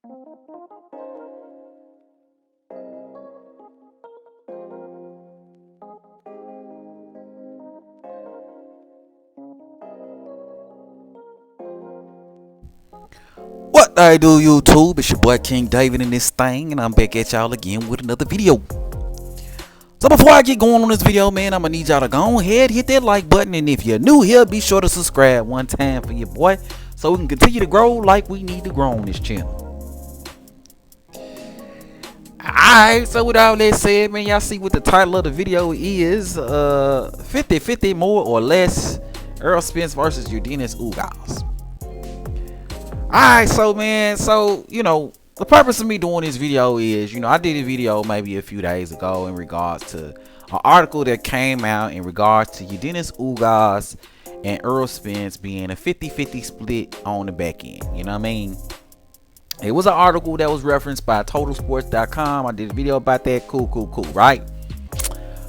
What I do, YouTube? It's your boy King David in this thing, and I'm back at y'all again with another video. So before I get going on this video, man, I'm gonna need y'all to go ahead, hit that like button, and if you're new here, be sure to subscribe one time for your boy, so we can continue to grow like we need to grow on this channel. Alright, so with all that said, man, y'all see what the title of the video is. 50-50 more or less, Errol Spence versus Yordenis Ugas. Alright, so man, the purpose of me doing this video is, I did a video maybe a few days ago in regards to an article that came out in regards to Yordenis Ugas and Errol Spence being a 50-50 split on the back end. You know what I mean? It was an article that was referenced by totalsports.com. I did a video about that. Cool, right?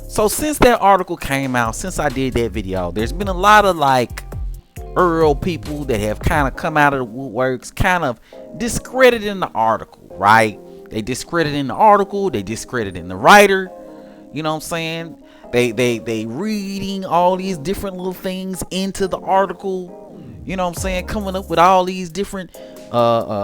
So since that article came out, since I did that video, there's been a lot of Errol people that have kind of come out of the woodworks, kind of discrediting the article, right? They discrediting the article, they discrediting the writer. You know what I'm saying? They reading all these different little things into the article. You know what I'm saying? Coming up with all these different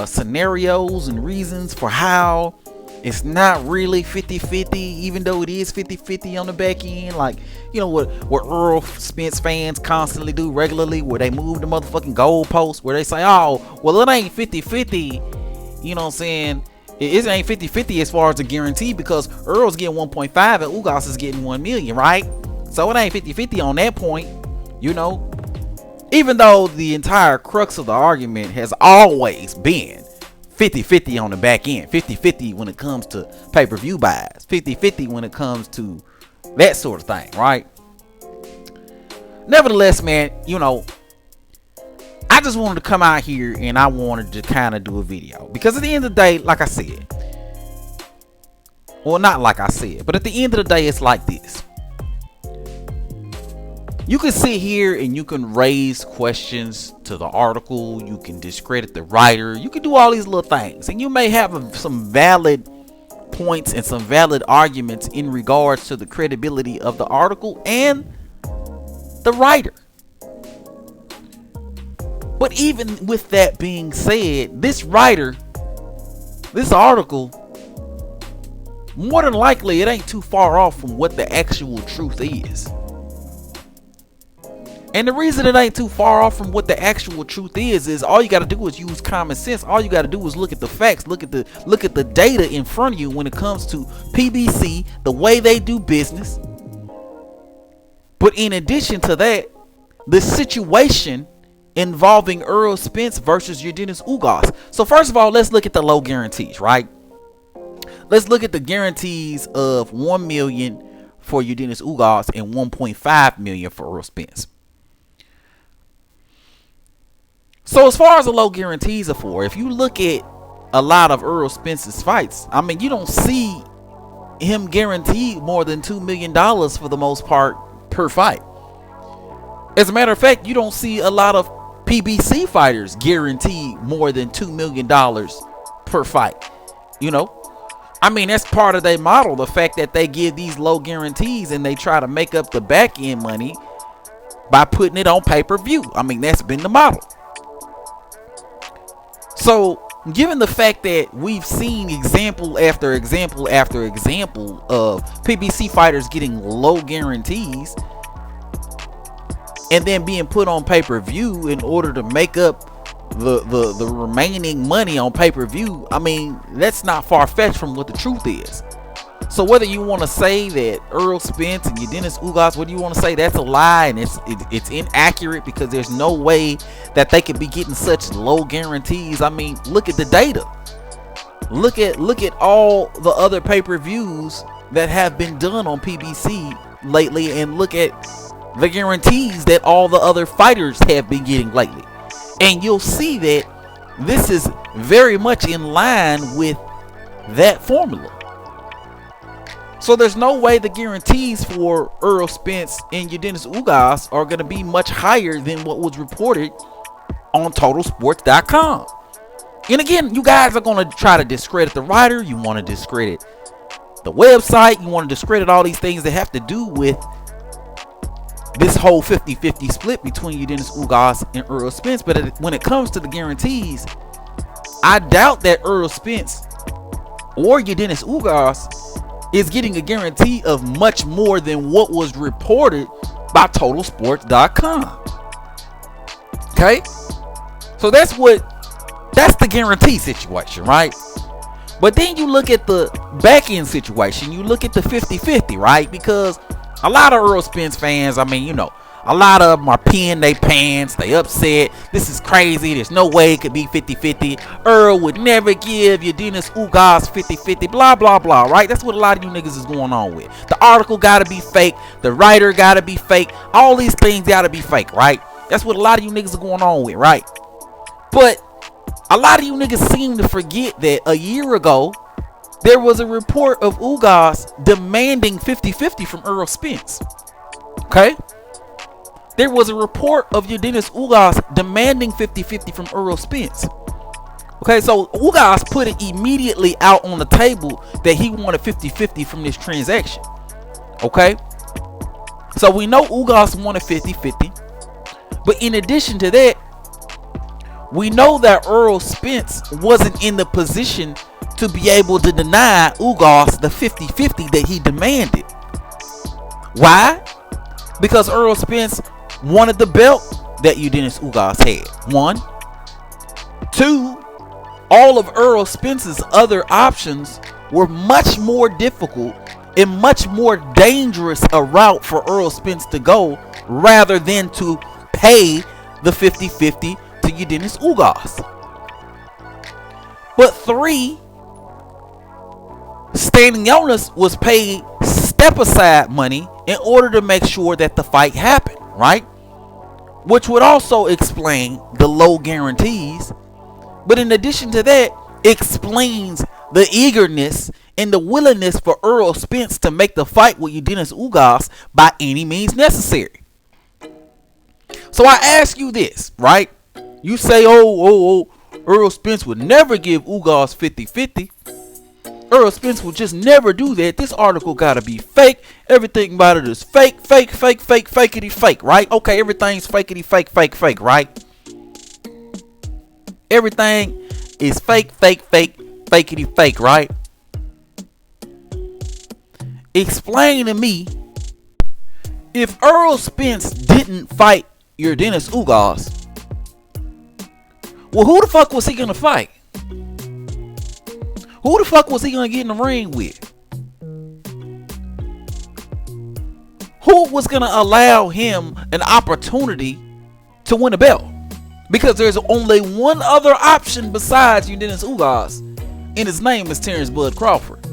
scenarios and reasons for how it's not really 50-50, even though it is 50-50 on the back end. Like, what Errol Spence fans constantly do regularly, where they move the motherfucking goalposts, where they say, oh, well, it ain't 50-50. You know what I'm saying? It ain't 50-50 as far as the guarantee, because Earl's getting 1.5 and Ugas is getting 1 million, right? So it ain't 50-50 on that point, even though the entire crux of the argument has always been 50-50 on the back end, 50-50 when it comes to pay-per-view buys, 50-50 when it comes to that sort of thing, right? Nevertheless, man, I just wanted to come out here and I wanted to kind of do a video, because at the end of the day, like I said, well, not like I said, but at the end of the day, it's like this. You can sit here and you can raise questions to the article. You can discredit the writer. You can do all these little things. And you may have some valid points and some valid arguments in regards to the credibility of the article and the writer. But even with that being said, this writer, this article, more than likely it ain't too far off from what the actual truth is. And the reason it ain't too far off from what the actual truth is all you got to do is use common sense. All you got to do is look at the facts, look at the data in front of you when it comes to PBC, the way they do business. But in addition to that, the situation involving Errol Spence versus Yordenis Ugas. So first of all, let's look at the low guarantees, right? Let's look at the guarantees of 1 million for Yordenis Ugas and 1.5 million for Errol Spence. So as far as the low guarantees are for, if you look at a lot of Errol Spence's fights, I mean, you don't see him guaranteed more than $2 million for the most part per fight. As a matter of fact, you don't see a lot of PBC fighters guaranteed more than $2 million per fight. I mean, that's part of their model, the fact that they give these low guarantees and they try to make up the back end money by putting it on pay-per-view. I mean, that's been the model. So, given the fact that we've seen example after example after example of PBC fighters getting low guarantees and then being put on pay-per-view in order to make up the remaining money on pay-per-view, I mean, that's not far-fetched from what the truth is. So whether you want to say that Errol Spence and Yordenis Ugas, whether you want to say that's a lie and it's inaccurate, because there's no way that they could be getting such low guarantees. I mean, look at the data. Look at all the other pay-per-views that have been done on PBC lately, and look at the guarantees that all the other fighters have been getting lately. And you'll see that this is very much in line with that formula. So there's no way the guarantees for Errol Spence and Yordenis Ugas are going to be much higher than what was reported on totalsports.com. And again, you guys are going to try to discredit the writer. You want to discredit the website. You want to discredit all these things that have to do with this whole 50-50 split between Yordenis Ugas and Errol Spence. But when it comes to the guarantees, I doubt that Errol Spence or Yordenis Ugas is getting a guarantee of much more than what was reported by TotalSports.com. Okay, so that's the guarantee situation, right? But then you look at the back end situation, you look at the 50-50, right? Because a lot of Errol Spence fans, I mean, a lot of them are peeing their pants. They upset. This is crazy. There's no way it could be 50-50. Earl would never give Yordenis Ugas 50-50. Blah, blah, blah, right? That's what a lot of you niggas is going on with. The article got to be fake. The writer got to be fake. All these things got to be fake, right? That's what a lot of you niggas are going on with, right? But a lot of you niggas seem to forget that a year ago, there was a report of Ugas demanding 50-50 from Errol Spence. Okay? There was a report of Yordenis Ugas demanding 50-50 from Errol Spence. Okay, so Ugas put it immediately out on the table that he wanted 50-50 from this transaction. Okay? So we know Ugas wanted 50-50. But in addition to that, we know that Errol Spence wasn't in the position to be able to deny Ugas the 50-50 that he demanded. Why? Because Errol Spence wanted the belt that Yordenis Ugas had. 1. 2. All of Errol Spence's other options were much more difficult and much more dangerous a route for Errol Spence to go rather than to pay the 50-50 to Yordenis Ugas. But 3. Stanionis was paid step aside money in order to make sure that the fight happened, right? Which would also explain the low guarantees. But in addition to that, explains the eagerness and the willingness for Errol Spence to make the fight with Yordenis Ugas by any means necessary. So I ask you this, right? You say, oh, Errol Spence would never give Ugas 50-50. Errol Spence will just never do that. This article gotta be fake. Everything about it is fake, fakety fake, right? Okay, everything's fakety fake, right? Everything is fakety fake, right? Explain to me, if Errol Spence didn't fight Yordenis Ugas, well, who the fuck was he gonna fight? Who the fuck was he gonna get in the ring with? Who was gonna allow him an opportunity to win a belt? Because there's only one other option besides Yordenis Ugas, and his name is Terrence Bud Crawford.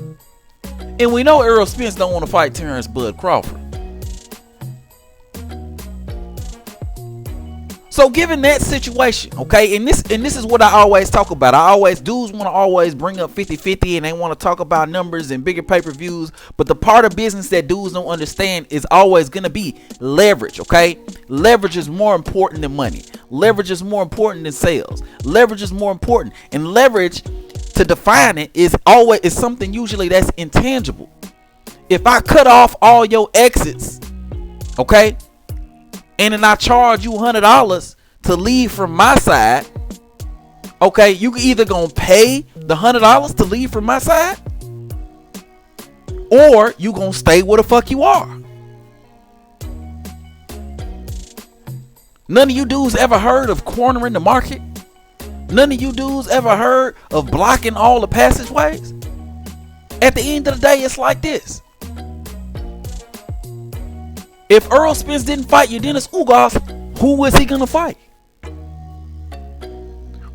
And we know Errol Spence don't want to fight Terrence Bud Crawford. So given that situation, okay, and this is what I always talk about. Dudes want to always bring up 50-50 and they want to talk about numbers and bigger pay-per-views, but the part of business that dudes don't understand is always going to be leverage, okay? Leverage is more important than money. Leverage is more important than sales. Leverage is more important. And leverage, to define it, is something usually that's intangible. If I cut off all your exits, okay, and then I charge you $100 to leave from my side, okay, you either gonna pay the $100 to leave from my side, or you gonna stay where the fuck you are. None of you dudes ever heard of cornering the market? None of you dudes ever heard of blocking all the passageways? At the end of the day, it's like this. If Errol Spence didn't fight Yordenis Ugas, who was he gonna fight?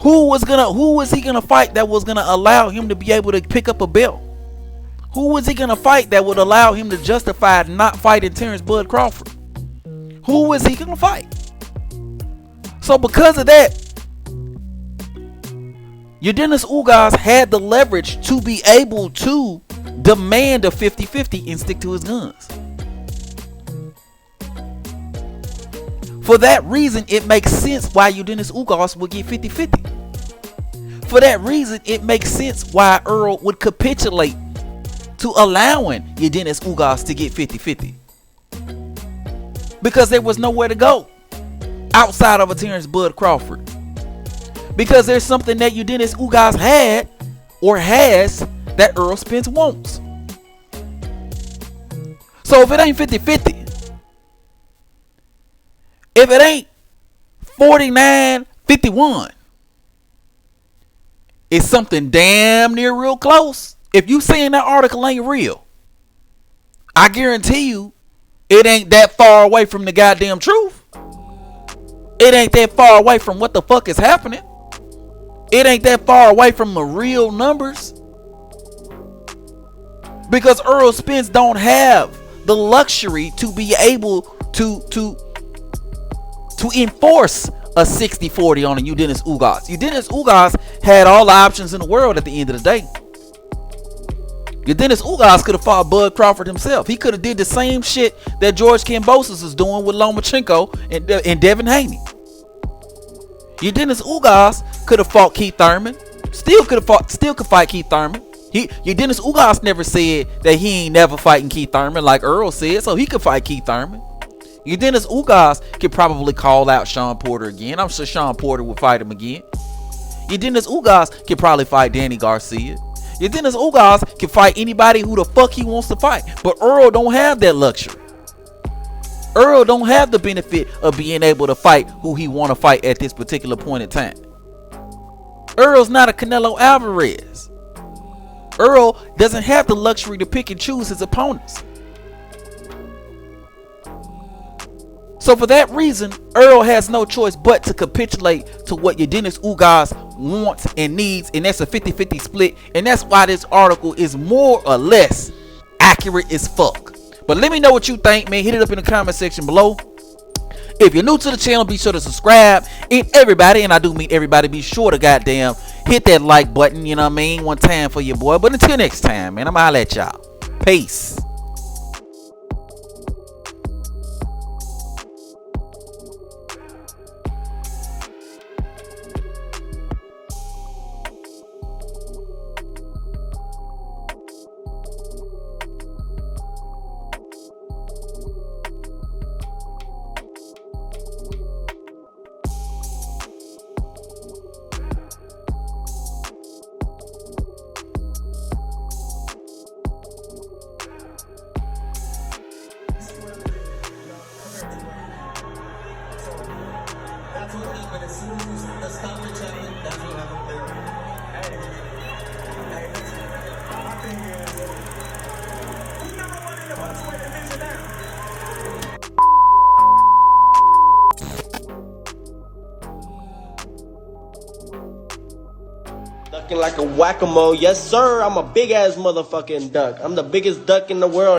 Who was he gonna fight that was gonna allow him to be able to pick up a belt? Who was he gonna fight that would allow him to justify not fighting Terrence Bud Crawford? Who was he gonna fight? So because of that, Yordenis Ugas had the leverage to be able to demand a 50-50 and stick to his guns. For that reason, it makes sense why Yordenis Ugas would get 50-50. For that reason, it makes sense why Errol would capitulate to allowing Yordenis Ugas to get 50-50. Because there was nowhere to go outside of a Terrence Bud Crawford. Because there's something that Yordenis Ugas had or has that Errol Spence wants. So if it ain't 50-50, if it ain't 49-51, it's something damn near real close. If you saying that article ain't real, I guarantee you it ain't that far away from the goddamn truth. It ain't that far away from what the fuck is happening. It ain't that far away from the real numbers. Because Errol Spence don't have the luxury to be able to enforce a 60-40 on a Yordenis Ugas. Yordenis Ugas had all the options in the world at the end of the day. Yordenis Ugas could have fought Bud Crawford himself. He could have did the same shit that George Kambosos is doing with Lomachenko and Devin Haney. Yordenis Ugas could have fought Keith Thurman. Still could fight Keith Thurman. Yordenis Ugas never said that he ain't never fighting Keith Thurman like Errol said, so he could fight Keith Thurman. Yordenis Ugas could probably call out Sean Porter again. I'm sure Sean Porter would fight him again. Yordenis Ugas could probably fight Danny Garcia. Yordenis Ugas can fight anybody who the fuck he wants to fight. But Errol don't have that luxury. Errol don't have the benefit of being able to fight who he want to fight at this particular point in time. Errol's not a Canelo Alvarez. Errol doesn't have the luxury to pick and choose his opponents. So for that reason, Errol has no choice but to capitulate to what Yordenis Ugas wants and needs, and that's a 50-50 split. And that's why this article is more or less accurate as fuck. But let me know what you think, man. Hit it up in the comment section below. If you're new to the channel, be sure to subscribe. And everybody, and I do mean everybody, be sure to goddamn hit that like button, you know what I mean? One time for your boy. But until next time, man, I'ma holla at y'all. Peace. That's what happened. As soon as you stop the chatting, that's what happened there. Hey, listen. My thing is, who number one in the welterweight division now? Ducking like a whack-a-mole. Yes, sir. I'm a big-ass motherfucking duck. I'm the biggest duck in the world.